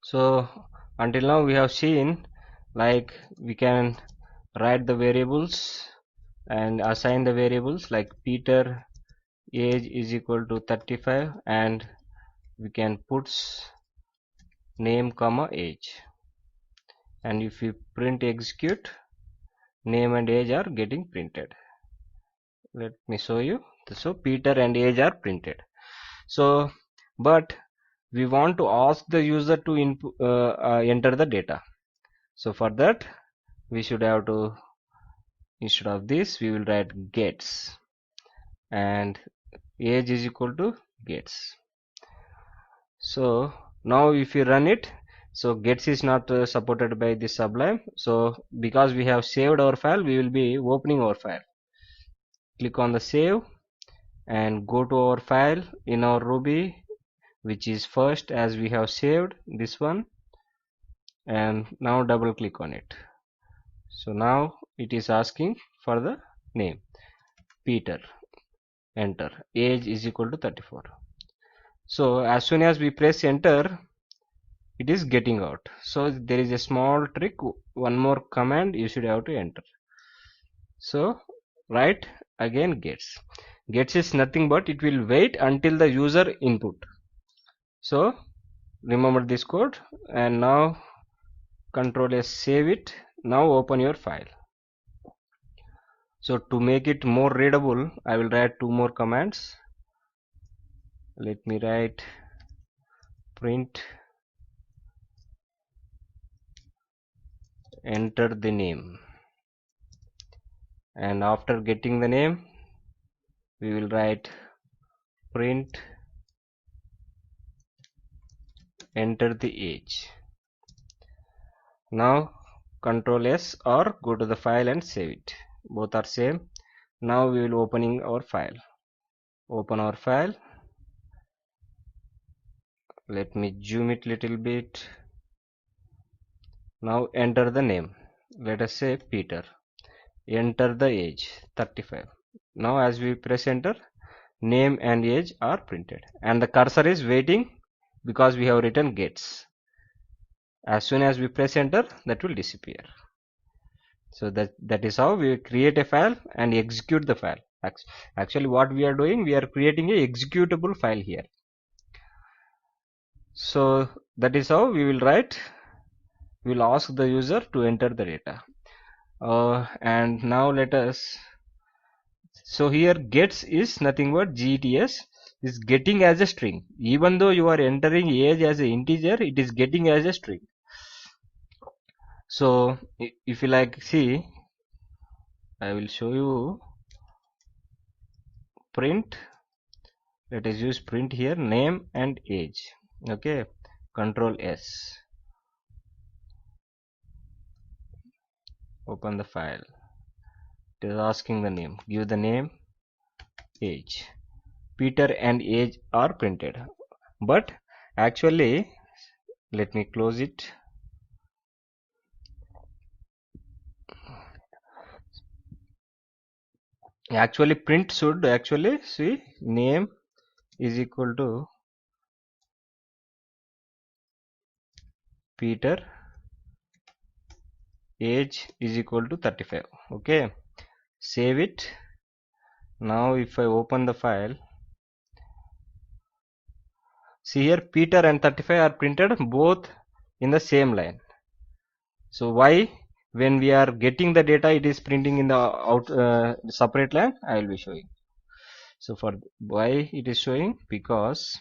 So until now we have seen like we can write the variables and assign the variables like Peter age is equal to 35, and we can put name comma age, and if we print execute, name and age are getting printed. Let me show you. So Peter and age are printed. So but we want to ask the user to enter the data. So for that we should have to, instead of this we will write gets, and age is equal to gets. So now if you run it, so gets is not supported by this Sublime. So because we have saved our file, we will be opening our file. Click on the save and go to our file in our Ruby, which is first, as we have saved this one, and now double click on it. So now it is asking for the name Peter, enter, age is equal to 34. So as soon as we press enter, it is getting out. So there is a small trick, one more command you should have to enter. So write again gets is nothing but it will wait until the user input. So remember this code, and now Control S, save it. Now open your file. So to make it more readable, I will write two more commands. Let me write print enter the name, and after getting the name we will write print enter the age. Now Control S or go to the file and save it. Both are same. Now we will opening our file. Open our file. Let me zoom it little bit. Now enter the name. Let us say Peter. Enter the age 35. Now as we press enter, name and age are printed, and the cursor is waiting because we have written gets. As soon as we press enter, that will disappear. So that is how we create a file and execute the file. Actually what we are doing, we are creating a executable file here. So that is how we will write. We will ask the user to enter the data. And now let us, so here gets is nothing but gets is getting as a string. Even though you are entering age as an integer, it is getting as a string. So if you like see, I will show you print. Let us use print here, name and age. Okay, Control S, open the file. It is asking the name, give the name, age. Peter and age are printed, but actually let me close it. Actually print should actually see name is equal to Peter, age is equal to 35. Okay, save it. Now if I open the file, see here Peter and 35 are printed both in the same line. So why? When we are getting the data, it is printing in the out separate line. I will be showing. So for why it is showing, because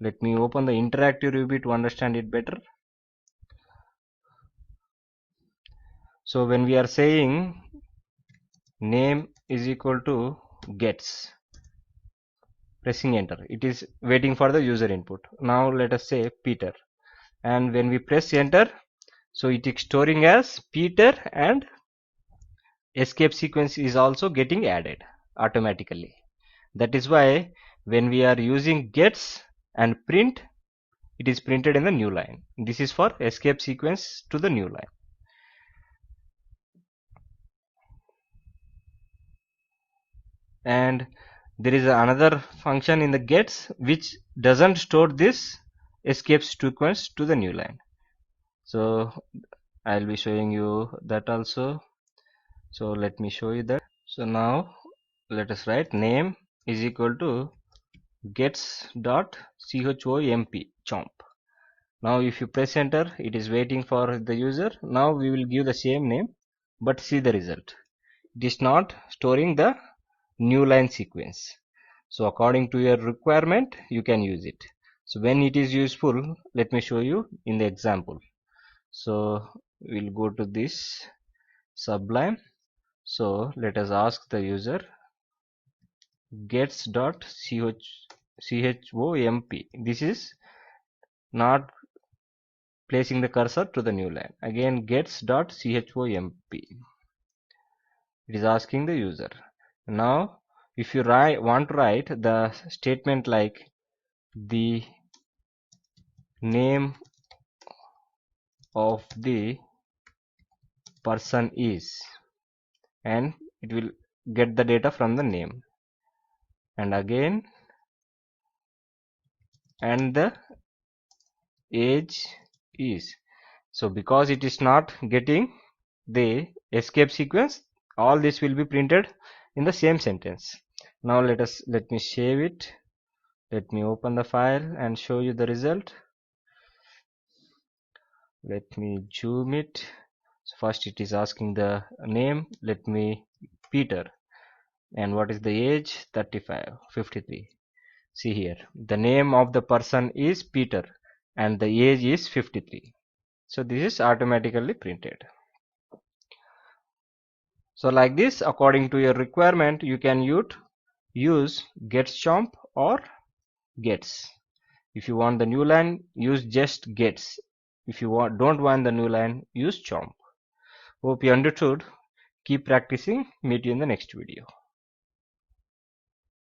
let me open the interactive Ruby to understand it better. So when we are saying name is equal to gets, pressing enter, it is waiting for the user input. Now let us say Peter, and when we press enter, so it is storing as Peter, and escape sequence is also getting added automatically. That is why when we are using gets and print, it is printed in the new line. This is for escape sequence to the new line. And there is another function in the gets which doesn't store this escape sequence to the new line. So I'll be showing you that also. So let me show you that. So now let us write name is equal to gets dot chomp. Now if you press enter, it is waiting for the user. Now we will give the same name, but see the result. It is not storing the new line sequence. So according to your requirement, you can use it. So when it is useful, let me show you in the example. So we'll go to this Sublime. So let us ask the user gets.chomp. This is not placing the cursor to the new line. Again gets.chomp. It is asking the user. Now if you want to write the statement like the name of the person is, and it will get the data from the name, and again and the age is. So because it is not getting the escape sequence, all this will be printed in the same sentence. Now let me save it. Let me open the file and show you the result. Let me zoom it. So first it is asking the name. Let me Peter. And what is the age? 35, 53. See here, the name of the person is Peter and the age is 53. So this is automatically printed. So like this, according to your requirement, you can use gets.chomp or gets. If you want the new line, use just gets. If you don't want the new line, use chomp. Hope you understood. Keep practicing. Meet you in the next video.